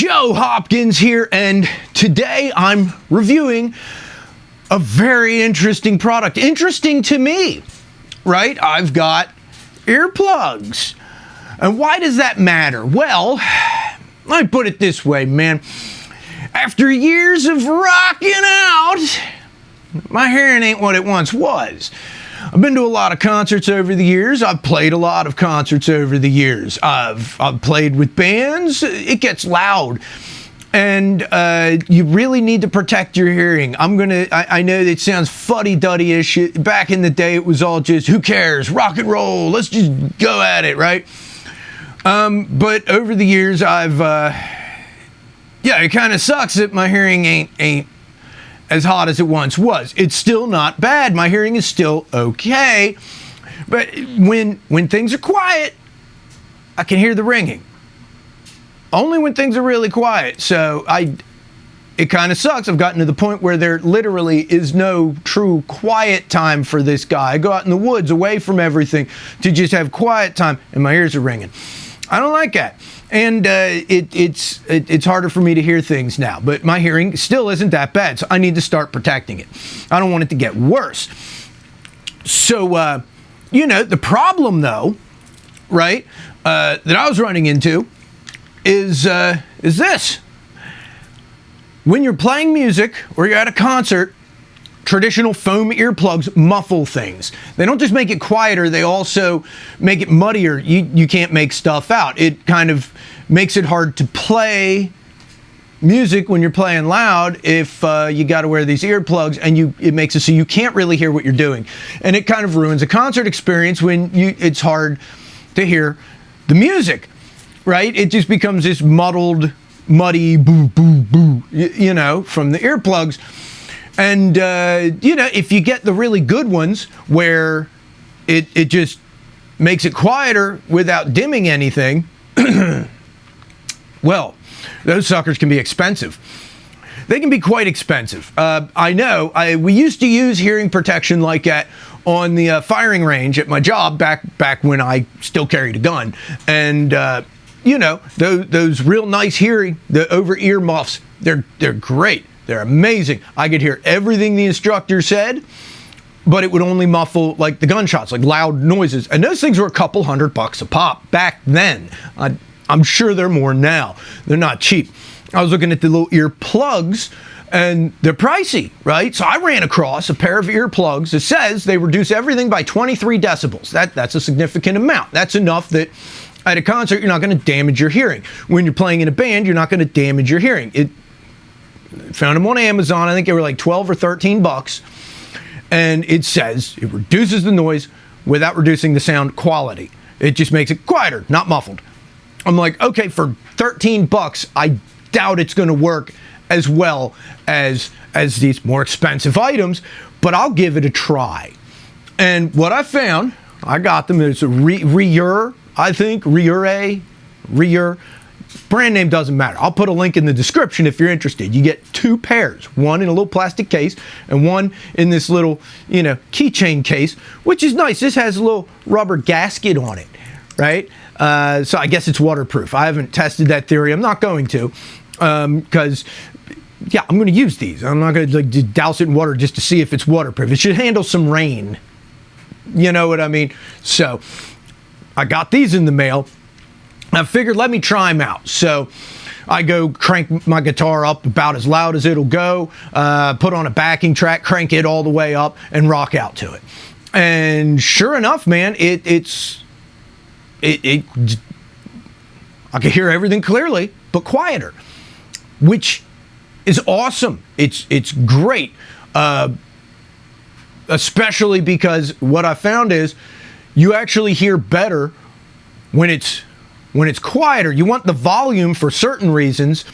Joe Hopkins here, and today I'm reviewing a very interesting product. Interesting to me, right? I've got earplugs. And why does that matter? Well, let me put it this way, man. After years of rocking out, my hearing ain't what it once was. I've been to a lot of concerts over the years. I've played a lot of concerts over the years. I've played with bands. It gets loud. And you really need to protect your hearing. I know it sounds fuddy-duddy-ish. Back in the day, it was all just, who cares? Rock and roll. Let's just go at it, right? But over the years, it kind of sucks that my hearing ain't as hot as it once was. It's still not bad. My hearing is still okay. But when things are quiet, I can hear the ringing. Only when things are really quiet. So it kind of sucks. I've gotten to the point where there literally is no true quiet time for this guy. I go out in the woods away from everything to just have quiet time, and my ears are ringing. I don't like that. And it's harder for me to hear things now. But my hearing still isn't that bad, so I need to start protecting it. I don't want it to get worse. So, the problem, though, right, that I was running into is this. When you're playing music or you're at a concert, traditional foam earplugs muffle things. They don't just make it quieter, they also make it muddier. You can't make stuff out. It kind of makes it hard to play music when you're playing loud if you got to wear these earplugs, and it makes it so you can't really hear what you're doing. And it kind of ruins a concert experience when it's hard to hear the music, right? It just becomes this muddled, muddy boo, boo, boo, from the earplugs. And, if you get the really good ones where it just makes it quieter without dimming anything, well, those suckers can be expensive. They can be quite expensive. I know. We used to use hearing protection like that on the firing range at my job back when I still carried a gun. And, those real nice hearing, the over-ear muffs, they're great. They're amazing. I could hear everything the instructor said, but it would only muffle like the gunshots, like loud noises. And those things were a couple $100 a pop back then. I'm sure they're more now. They're not cheap. I was looking at the little earplugs, and they're pricey, right? So I ran across a pair of earplugs that says they reduce everything by 23 decibels. That's a significant amount. That's enough that at a concert, you're not going to damage your hearing. When you're playing in a band, you're not going to damage your hearing. Found them on Amazon. I think they were like $12 or $13. And it says it reduces the noise without reducing the sound quality. It just makes it quieter, not muffled. I'm like, okay, for $13, I doubt it's going to work as well as these more expensive items, but I'll give it a try. And what I found, I got them. It's a Rear, I think, Rear. Brand name doesn't matter. I'll put a link in the description if you're interested. You get two pairs, one in a little plastic case and one in this little, keychain case, which is nice. This has a little rubber gasket on it, right? So I guess it's waterproof. I haven't tested that theory. I'm not going to, because I'm going to use these. I'm not going to just douse it in water just to see if it's waterproof. It should handle some rain. You know what I mean? So I got these in the mail. I figured, let me try them out. So I go crank my guitar up about as loud as it'll go, put on a backing track, crank it all the way up, and rock out to it. And sure enough, man, I can hear everything clearly, but quieter, which is awesome. It's great, especially because what I found is you actually hear better when it's quieter. You want the volume for certain reasons,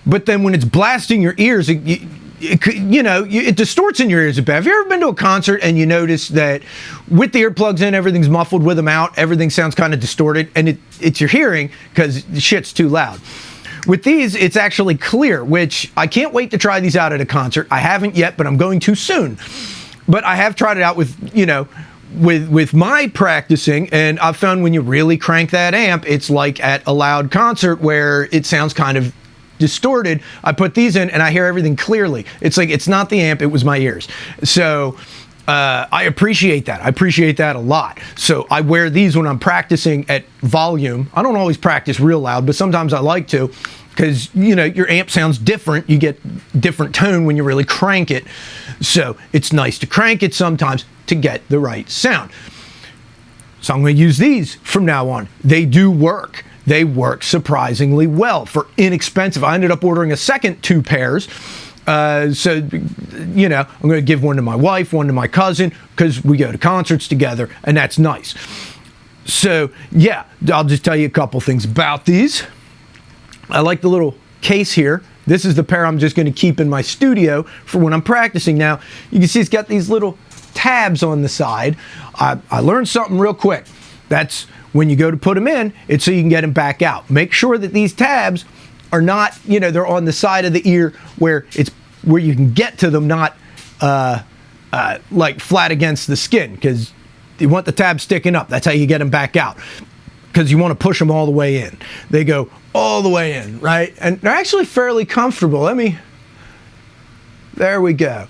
but then when it's blasting your ears, it distorts in your ears a bit. Have you ever been to a concert and you notice that with the earplugs in, everything's muffled, with them out, everything sounds kind of distorted, and it's your hearing because the shit's too loud. With these, it's actually clear, which I can't wait to try these out at a concert. I haven't yet, but I'm going to soon. But I have tried it out with, with my practicing, and I've found when you really crank that amp, it's like at a loud concert where it sounds kind of distorted. I put these in and I hear everything clearly. It's like, it's not the amp, it was my ears. So I appreciate that. I appreciate that a lot. So I wear these when I'm practicing at volume. I don't always practice real loud, but sometimes I like to, because, you know, your amp sounds different. You get different tone when you really crank it. So it's nice to crank it sometimes to get the right sound. So I'm going to use these from now on. They do work. They work surprisingly well for inexpensive. I ended up ordering a second 2 pairs. So, you know, I'm going to give one to my wife, one to my cousin, because we go to concerts together, and that's nice. So, yeah, I'll just tell you a couple things about these. I like the little case here. This is the pair I'm just going to keep in my studio for when I'm practicing. Now, you can see it's got these little tabs on the side. I learned something real quick. That's when you go to put them in, it's so you can get them back out. Make sure that these tabs are not, you know, they're on the side of the ear where you can get to them, not like flat against the skin, because you want the tab sticking up. That's how you get them back out, because you want to push them all the way in. They go all the way in, right? And they're actually fairly comfortable. There we go.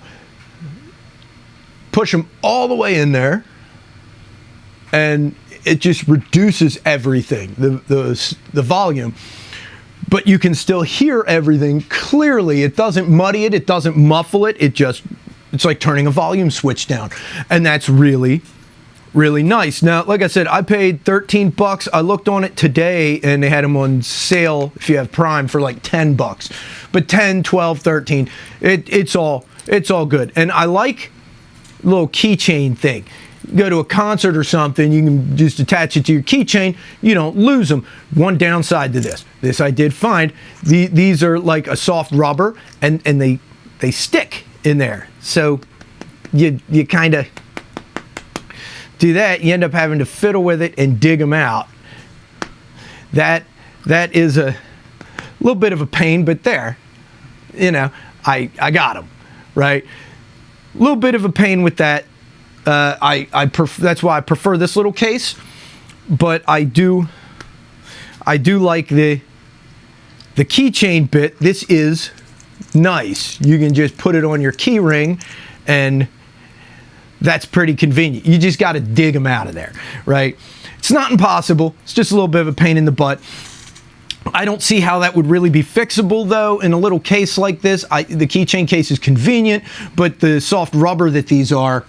Push them all the way in there, and it just reduces everything, the volume. But you can still hear everything clearly. It doesn't muddy it. It doesn't muffle it. It's like turning a volume switch down. And that's really, really nice. Now, like I said, I paid $13. I looked on it today, and they had them on sale, if you have Prime, for like $10. But 10, 12, 13, it's all good. And I like a little keychain thing. Go to a concert or something, you can just attach it to your keychain. You don't lose them. One downside to this I did find, these are like a soft rubber, and they stick in there. So you kind of do that. You end up having to fiddle with it and dig them out. That is a little bit of a pain, but there, you know, I got them, right? A little bit of a pain with that. That's why I prefer this little case, but I do like the keychain bit. This is nice. You can just put it on your key ring, and that's pretty convenient. You just got to dig them out of there, right? It's not impossible. It's just a little bit of a pain in the butt. I don't see how that would really be fixable, though, in a little case like this. The keychain case is convenient, but the soft rubber that these are,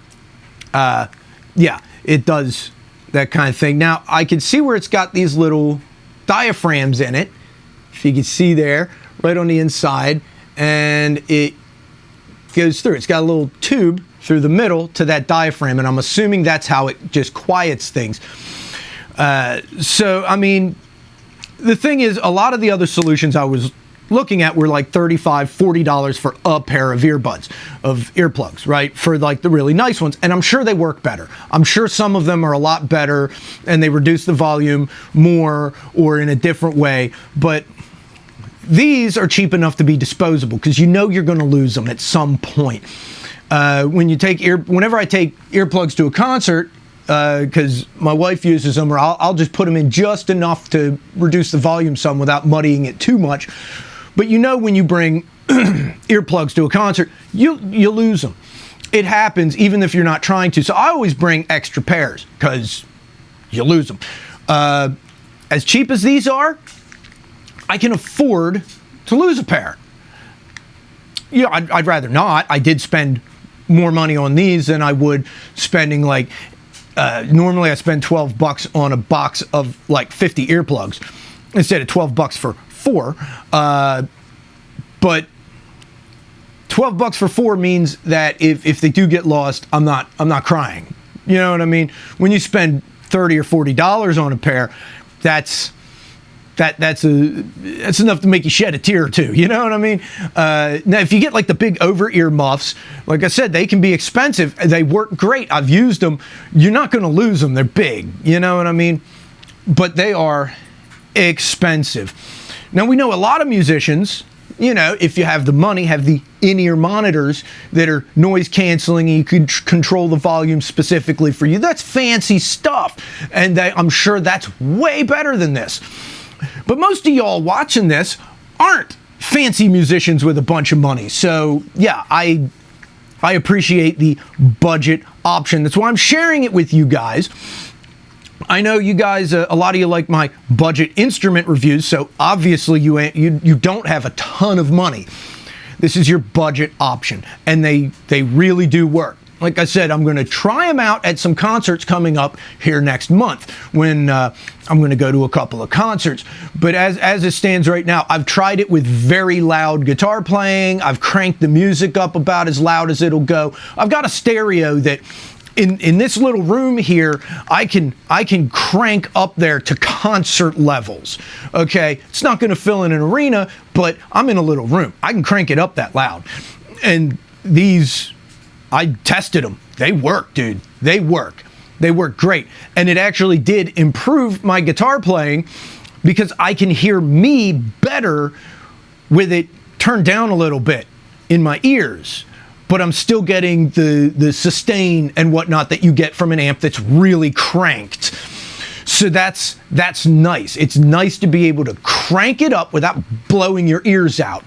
yeah, it does that kind of thing. Now, I can see where it's got these little diaphragms in it, if you can see there, right on the inside, and it goes through. It's got a little tube through the middle to that diaphragm, and I'm assuming that's how it just quiets things. So, I mean, the thing is, a lot of the other solutions I was looking at were like $35, $40 for a pair of earbuds, of earplugs, right? For like the really nice ones. And I'm sure they work better. I'm sure some of them are a lot better and they reduce the volume more or in a different way. But these are cheap enough to be disposable, because you know you're going to lose them at some point. Whenever I take earplugs to a concert, because my wife uses them, or I'll just put them in just enough to reduce the volume some without muddying it too much. But you know, when you bring earplugs to a concert, you lose them. It happens even if you're not trying to. So I always bring extra pairs, because you lose them. As cheap as these are, I can afford to lose a pair. You know, I'd rather not. I did spend more money on these than I would spending like, normally I spend $12 on a box of like 50 earplugs instead of $12 for 4. But $12 for 4 means that if they do get lost, I'm not crying. You know what I mean? When you spend $30 or $40 on a pair, that's enough to make you shed a tear or two. You know what I mean? Now, if you get like the big over-ear muffs, like I said, they can be expensive. They work great. I've used them. You're not going to lose them. They're big. You know what I mean? But they are expensive. Now, we know a lot of musicians, you know, if you have the money, have the in-ear monitors that are noise canceling, and you can control the volume specifically for you. That's fancy stuff, and I'm sure that's way better than this. But most of y'all watching this aren't fancy musicians with a bunch of money. So yeah, I appreciate the budget option. That's why I'm sharing it with you guys. I know you guys, a lot of you like my budget instrument reviews, so obviously you don't have a ton of money. This is your budget option, and they really do work. Like I said, I'm going to try them out at some concerts coming up here next month when I'm going to go to a couple of concerts. But as it stands right now, I've tried it with very loud guitar playing. I've cranked the music up about as loud as it'll go. I've got a stereo that in this little room here, I can crank up there to concert levels. Okay, it's not going to fill in an arena, but I'm in a little room. I can crank it up that loud. And these, I tested them. They work, dude. They work. They work great. And it actually did improve my guitar playing because I can hear me better with it turned down a little bit in my ears. But I'm still getting the sustain and whatnot that you get from an amp that's really cranked. So that's nice. It's nice to be able to crank it up without blowing your ears out.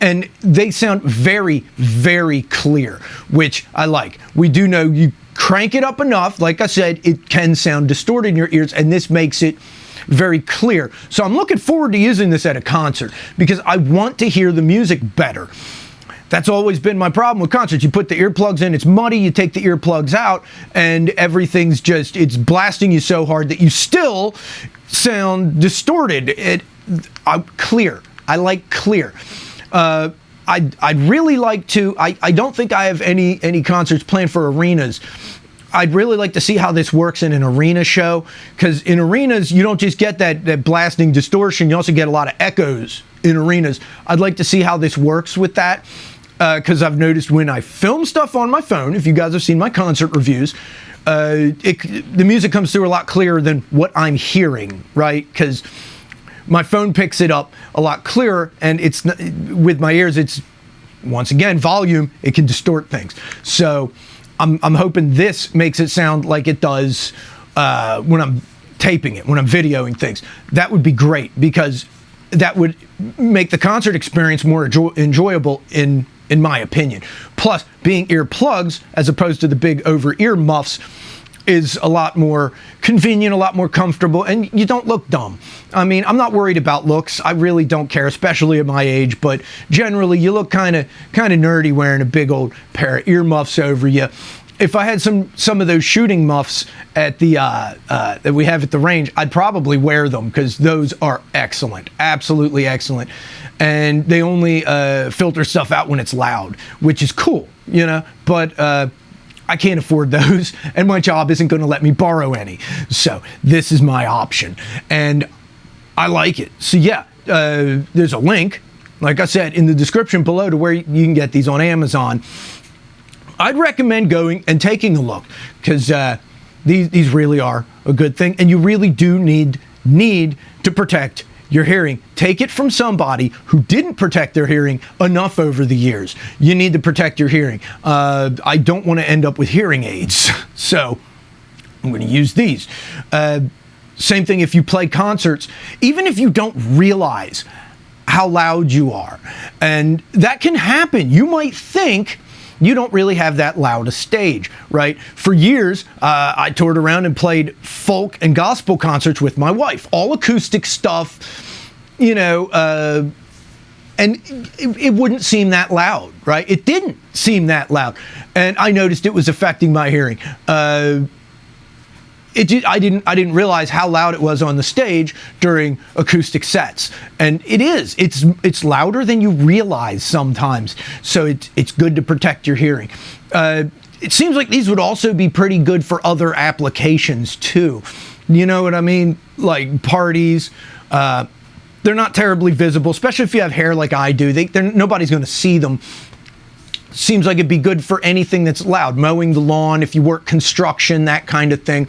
And they sound very, very clear, which I like. We do know you crank it up enough, like I said, it can sound distorted in your ears, and this makes it very clear. So I'm looking forward to using this at a concert because I want to hear the music better. That's always been my problem with concerts. You put the earplugs in, it's muddy, you take the earplugs out, and everything's just, it's blasting you so hard that you still sound distorted. Clear. I like clear. I'd really like to, I don't think I have any concerts planned for arenas. I'd really like to see how this works in an arena show, because in arenas, you don't just get that blasting distortion, you also get a lot of echoes in arenas. I'd like to see how this works with that, because I've noticed when I film stuff on my phone, if you guys have seen my concert reviews, the music comes through a lot clearer than what I'm hearing, right? Because my phone picks it up a lot clearer, and it's with my ears, it's, once again, volume, it can distort things. So I'm hoping this makes it sound like it does when I'm taping it, when I'm videoing things. That would be great, because that would make the concert experience more enjoyable in my opinion. Plus, being earplugs as opposed to the big over-ear muffs is a lot more convenient, a lot more comfortable, and you don't look dumb. I mean, I'm not worried about looks. I really don't care, especially at my age, but generally you look kind of nerdy wearing a big old pair of earmuffs over you. If I had some of those shooting muffs at the that we have at the range, I'd probably wear them, because those are excellent, absolutely excellent, and they only filter stuff out when it's loud, which is cool, you know. But I can't afford those, and my job isn't going to let me borrow any. So this is my option, and I like it. So yeah, there's a link, like I said, in the description below to where you can get these on Amazon. I'd recommend going and taking a look, because these really are a good thing, and you really do need to protect your hearing. Take it from somebody who didn't protect their hearing enough over the years. You need to protect your hearing. I don't want to end up with hearing aids, so I'm going to use these. Same thing if you play concerts, even if you don't realize how loud you are, and that can happen. You might think you don't really have that loud a stage, right? For years, I toured around and played folk and gospel concerts with my wife, all acoustic stuff, you know, and it wouldn't seem that loud, right? It didn't seem that loud, and I noticed it was affecting my hearing. I didn't realize how loud it was on the stage during acoustic sets, and it's louder than you realize sometimes. So it's good to protect your hearing. It seems like these would also be pretty good for other applications too. You know what I mean? Like parties. They're not terribly visible, especially if you have hair like I do. Nobody's going to see them. Seems like it'd be good for anything that's loud. Mowing the lawn, if you work construction, that kind of thing.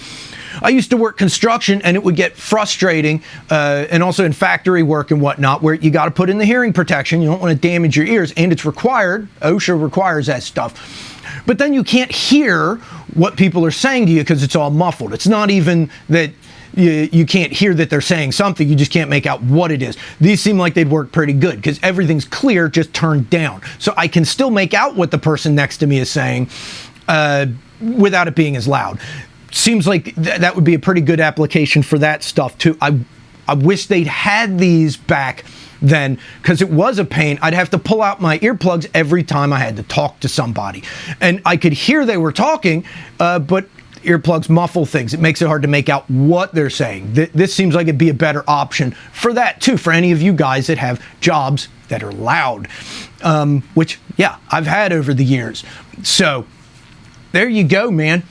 I used to work construction, and it would get frustrating, and also in factory work and whatnot, where you got to put in the hearing protection. You don't want to damage your ears, and it's required. OSHA requires that stuff. But then you can't hear what people are saying to you because it's all muffled. It's not even that you can't hear that they're saying something, you just can't make out what it is. These seem like they'd work pretty good because everything's clear, just turned down. So I can still make out what the person next to me is saying without it being as loud. Seems like that would be a pretty good application for that stuff too. I wish they'd had these back then, because it was a pain. I'd have to pull out my earplugs every time I had to talk to somebody. And I could hear they were talking, but earplugs muffle things. It makes it hard to make out what they're saying. This seems like it'd be a better option for that too, for any of you guys that have jobs that are loud, which, yeah, I've had over the years. So there you go, man.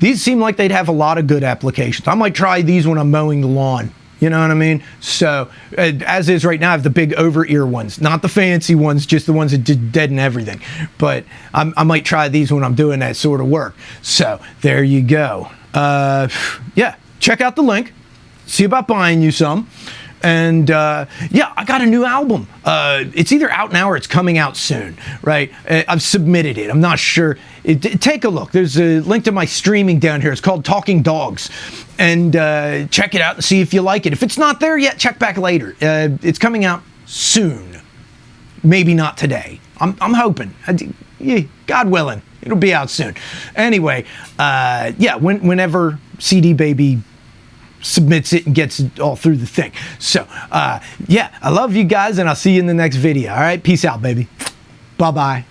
These seem like they'd have a lot of good applications. I might try these when I'm mowing the lawn. You know what I mean? So, as is right now, I have the big over-ear ones. Not the fancy ones, just the ones that just deaden everything. But I might try these when I'm doing that sort of work. So, there you go. Yeah, check out the link. See about buying you some. And, yeah, I got a new album. It's either out now or it's coming out soon, right? I've submitted it. I'm not sure. Take a look. There's a link to my streaming down here. It's called Talking Dogs. And check it out and see if you like it. If it's not there yet, check back later. It's coming out soon. Maybe not today. I'm hoping. God willing, it'll be out soon. Anyway, yeah, whenever CD Baby submits it and gets it all through the thing. So, yeah, I love you guys, and I'll see you in the next video. All right, peace out, baby. Bye-bye.